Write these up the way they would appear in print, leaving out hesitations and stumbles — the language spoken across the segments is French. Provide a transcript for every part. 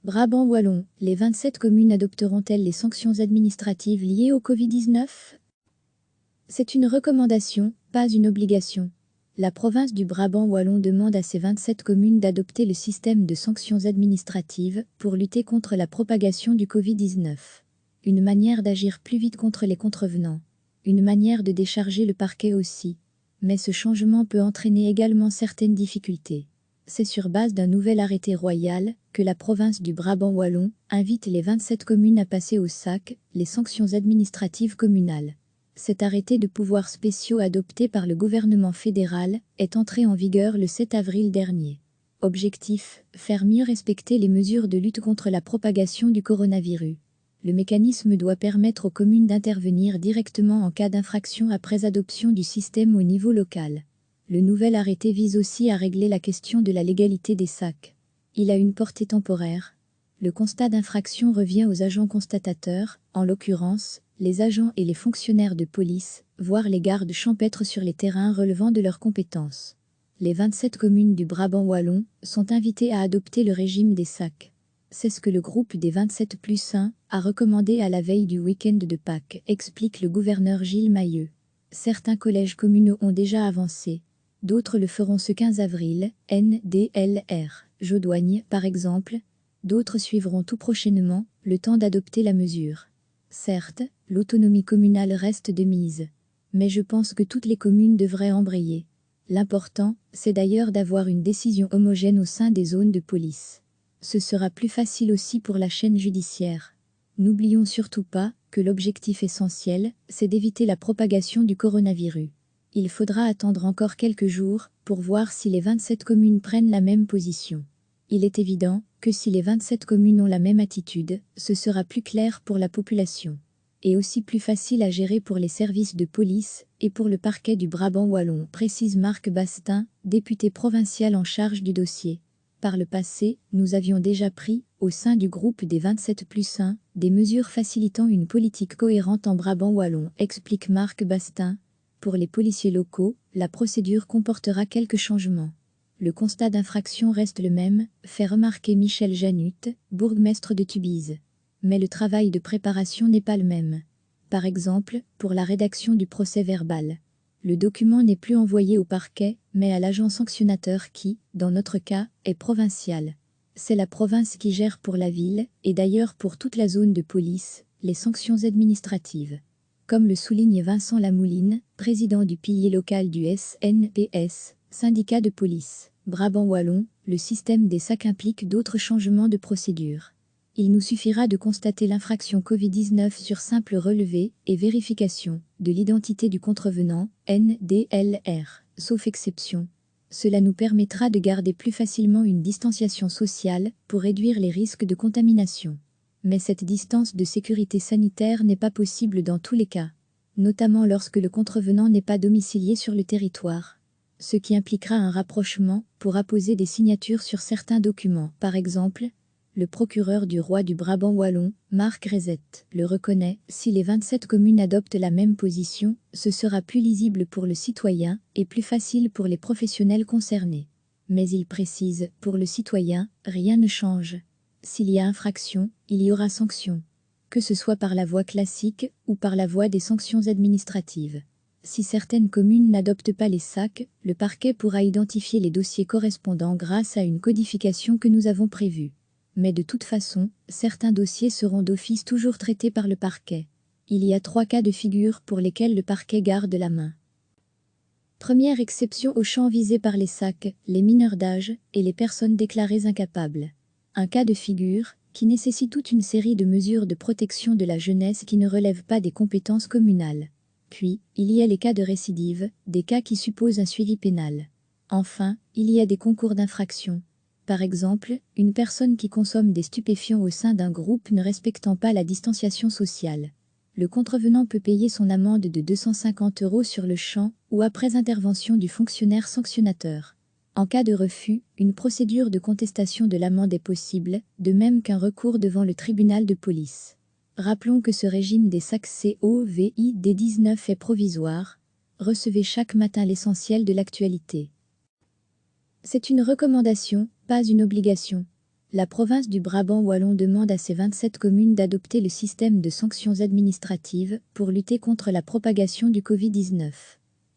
Brabant wallon, les 27 communes adopteront-elles les sanctions administratives liées au Covid-19? C'est une recommandation, pas une obligation. La province du Brabant wallon demande à ses 27 communes d'adopter le système de sanctions administratives pour lutter contre la propagation du Covid-19. Une manière d'agir plus vite contre les contrevenants. Une manière de décharger le parquet aussi. Mais ce changement peut entraîner également certaines difficultés. C'est sur base d'un nouvel arrêté royal que la province du Brabant wallon invite les 27 communes à passer au sac les sanctions administratives communales. Cet arrêté de pouvoirs spéciaux adopté par le gouvernement fédéral est entré en vigueur le 7 avril dernier. Objectif, faire mieux respecter les mesures de lutte contre la propagation du coronavirus. Le mécanisme doit permettre aux communes d'intervenir directement en cas d'infraction après adoption du système au niveau local. Le nouvel arrêté vise aussi à régler la question de la légalité des sacs. Il a une portée temporaire. Le constat d'infraction revient aux agents constatateurs, en l'occurrence, les agents et les fonctionnaires de police, voire les gardes champêtres sur les terrains relevant de leurs compétences. Les 27 communes du Brabant wallon sont invitées à adopter le régime des sacs. C'est ce que le groupe des 27 plus 1 a recommandé à la veille du week-end de Pâques, explique le gouverneur Gilles Mailleux. Certains collèges communaux ont déjà avancé. D'autres le feront ce 15 avril, NDLR, Jodoigne par exemple. D'autres suivront tout prochainement, le temps d'adopter la mesure. Certes, l'autonomie communale reste de mise. Mais je pense que toutes les communes devraient embrayer. L'important, c'est d'ailleurs d'avoir une décision homogène au sein des zones de police. Ce sera plus facile aussi pour la chaîne judiciaire. N'oublions surtout pas que l'objectif essentiel, c'est d'éviter la propagation du coronavirus. Il faudra attendre encore quelques jours pour voir si les 27 communes prennent la même position. Il est évident que si les 27 communes ont la même attitude, ce sera plus clair pour la population. Et aussi plus facile à gérer pour les services de police et pour le parquet du Brabant wallon, précise Marc Bastin, député provincial en charge du dossier. Par le passé, nous avions déjà pris, au sein du groupe des 27 plus 1, des mesures facilitant une politique cohérente en Brabant wallon, explique Marc Bastin. Pour les policiers locaux, la procédure comportera quelques changements. Le constat d'infraction reste le même, fait remarquer Michel Janut, bourgmestre de Tubize. Mais le travail de préparation n'est pas le même. Par exemple, pour la rédaction du procès verbal. Le document n'est plus envoyé au parquet, mais à l'agent sanctionnateur qui, dans notre cas, est provincial. C'est la province qui gère pour la ville, et d'ailleurs pour toute la zone de police, les sanctions administratives. Comme le souligne Vincent Lamouline, président du pilier local du SNPS, syndicat de police, Brabant wallon, le système des sacs implique d'autres changements de procédure. Il nous suffira de constater l'infraction Covid-19 sur simple relevé et vérification de l'identité du contrevenant, NDLR, sauf exception. Cela nous permettra de garder plus facilement une distanciation sociale pour réduire les risques de contamination. Mais cette distance de sécurité sanitaire n'est pas possible dans tous les cas, notamment lorsque le contrevenant n'est pas domicilié sur le territoire. Ce qui impliquera un rapprochement pour apposer des signatures sur certains documents. Par exemple, le procureur du roi du Brabant wallon, Marc Rezet, le reconnaît, si les 27 communes adoptent la même position, ce sera plus lisible pour le citoyen et plus facile pour les professionnels concernés. Mais il précise, pour le citoyen, rien ne change. S'il y a infraction, il y aura sanction. Que ce soit par la voie classique ou par la voie des sanctions administratives. Si certaines communes n'adoptent pas les sacs, le parquet pourra identifier les dossiers correspondants grâce à une codification que nous avons prévue. Mais de toute façon, certains dossiers seront d'office toujours traités par le parquet. Il y a 3 cas de figure pour lesquels le parquet garde la main. Première exception aux champs visés par les sacs, les mineurs d'âge et les personnes déclarées incapables. Un cas de figure qui nécessite toute une série de mesures de protection de la jeunesse qui ne relèvent pas des compétences communales. Puis, il y a les cas de récidive, des cas qui supposent un suivi pénal. Enfin, il y a des concours d'infraction. Par exemple, une personne qui consomme des stupéfiants au sein d'un groupe ne respectant pas la distanciation sociale. Le contrevenant peut payer son amende de 250 € sur le champ ou après intervention du fonctionnaire sanctionnateur. En cas de refus, une procédure de contestation de l'amende est possible, de même qu'un recours devant le tribunal de police. Rappelons que ce régime des sacs COVID-19 est provisoire. Recevez chaque matin l'essentiel de l'actualité. C'est une recommandation, pas une obligation. La province du Brabant wallon demande à ses 27 communes d'adopter le système de sanctions administratives pour lutter contre la propagation du Covid-19.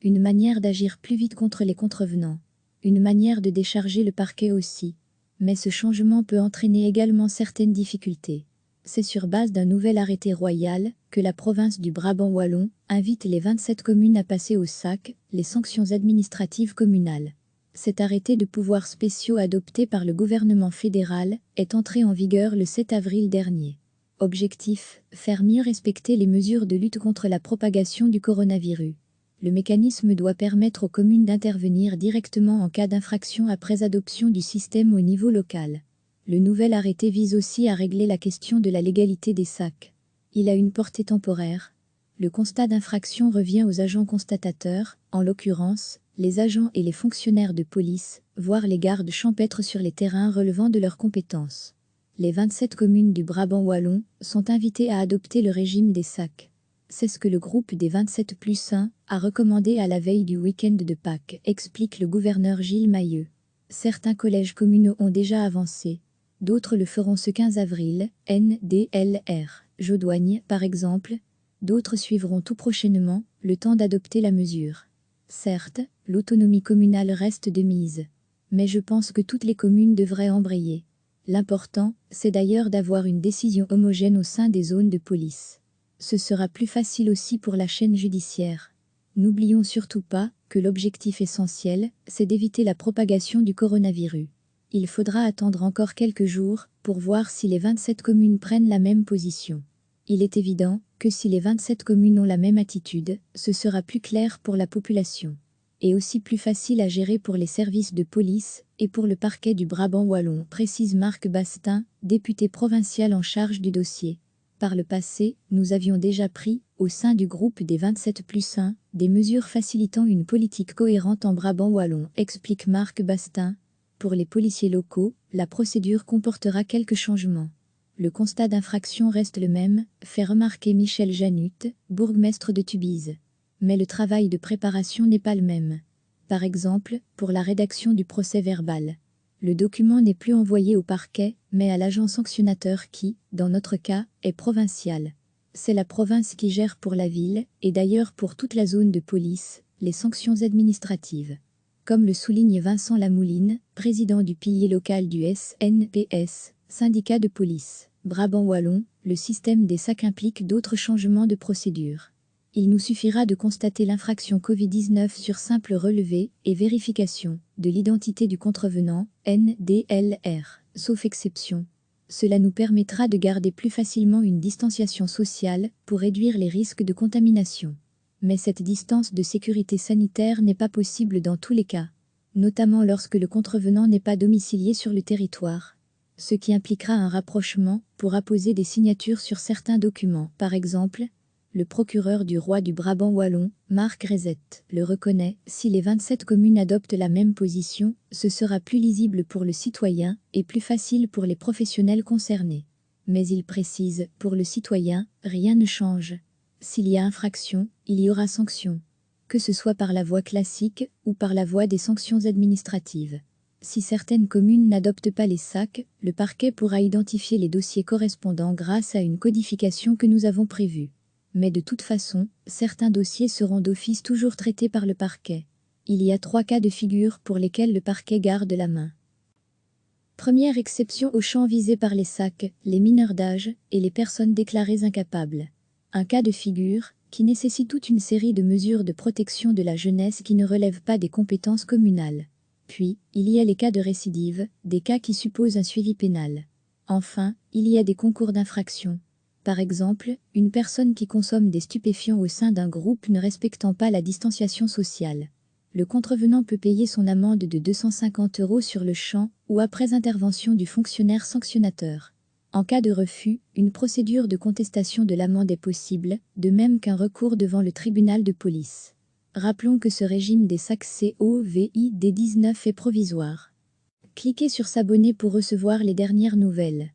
Une manière d'agir plus vite contre les contrevenants. Une manière de décharger le parquet aussi. Mais ce changement peut entraîner également certaines difficultés. C'est sur base d'un nouvel arrêté royal que la province du Brabant wallon invite les 27 communes à passer au sac les sanctions administratives communales. Cet arrêté de pouvoirs spéciaux adopté par le gouvernement fédéral est entré en vigueur le 7 avril dernier. Objectif, faire mieux respecter les mesures de lutte contre la propagation du coronavirus. Le mécanisme doit permettre aux communes d'intervenir directement en cas d'infraction après adoption du système au niveau local. Le nouvel arrêté vise aussi à régler la question de la légalité des sacs. Il a une portée temporaire. Le constat d'infraction revient aux agents constatateurs, en l'occurrence, les agents et les fonctionnaires de police, voire les gardes champêtres sur les terrains relevant de leurs compétences. Les 27 communes du Brabant wallon sont invitées à adopter le régime des sacs. C'est ce que le groupe des 27+1 a recommandé à la veille du week-end de Pâques, explique le gouverneur Gilles Mailleux. Certains collèges communaux ont déjà avancé. D'autres le feront ce 15 avril, NDLR, Jodoigne par exemple. D'autres suivront tout prochainement, le temps d'adopter la mesure. Certes, l'autonomie communale reste de mise. Mais je pense que toutes les communes devraient embrayer. L'important, c'est d'ailleurs d'avoir une décision homogène au sein des zones de police. Ce sera plus facile aussi pour la chaîne judiciaire. N'oublions surtout pas que l'objectif essentiel, c'est d'éviter la propagation du coronavirus. Il faudra attendre encore quelques jours pour voir si les 27 communes prennent la même position. Il est évident que si les 27 communes ont la même attitude, ce sera plus clair pour la population. Et aussi plus facile à gérer pour les services de police et pour le parquet du Brabant wallon, précise Marc Bastin, député provincial en charge du dossier. Par le passé, nous avions déjà pris, au sein du groupe des 27+1, des mesures facilitant une politique cohérente en Brabant wallon, explique Marc Bastin. Pour les policiers locaux, la procédure comportera quelques changements. Le constat d'infraction reste le même, fait remarquer Michel Janut, bourgmestre de Tubize. Mais le travail de préparation n'est pas le même. Par exemple, pour la rédaction du procès-verbal. Le document n'est plus envoyé au parquet, mais à l'agent sanctionnateur qui, dans notre cas, est provincial. C'est la province qui gère pour la ville, et d'ailleurs pour toute la zone de police, les sanctions administratives. Comme le souligne Vincent Lamouline, président du pilier local du SNPS, syndicat de police, Brabant wallon, le système des sacs implique d'autres changements de procédure. Il nous suffira de constater l'infraction Covid-19 sur simple relevé et vérification de l'identité du contrevenant, NDLR, sauf exception. Cela nous permettra de garder plus facilement une distanciation sociale pour réduire les risques de contamination. Mais cette distance de sécurité sanitaire n'est pas possible dans tous les cas, notamment lorsque le contrevenant n'est pas domicilié sur le territoire. Ce qui impliquera un rapprochement pour apposer des signatures sur certains documents. Par exemple, le procureur du roi du Brabant wallon, Marc Rezet, le reconnaît, si les 27 communes adoptent la même position, ce sera plus lisible pour le citoyen et plus facile pour les professionnels concernés. Mais il précise, pour le citoyen, rien ne change. S'il y a infraction, il y aura sanction. Que ce soit par la voie classique ou par la voie des sanctions administratives. Si certaines communes n'adoptent pas les sacs, le parquet pourra identifier les dossiers correspondants grâce à une codification que nous avons prévue. Mais de toute façon, certains dossiers seront d'office toujours traités par le parquet. Il y a 3 cas de figure pour lesquels le parquet garde la main. Première exception aux champs visés par les sacs, les mineurs d'âge et les personnes déclarées incapables. Un cas de figure qui nécessite toute une série de mesures de protection de la jeunesse qui ne relèvent pas des compétences communales. Puis, il y a les cas de récidive, des cas qui supposent un suivi pénal. Enfin, il y a des concours d'infraction. Par exemple, une personne qui consomme des stupéfiants au sein d'un groupe ne respectant pas la distanciation sociale. Le contrevenant peut payer son amende de 250 € sur le champ ou après intervention du fonctionnaire sanctionnateur. En cas de refus, une procédure de contestation de l'amende est possible, de même qu'un recours devant le tribunal de police. Rappelons que ce régime des sacs COVID-19 est provisoire. Cliquez sur s'abonner pour recevoir les dernières nouvelles.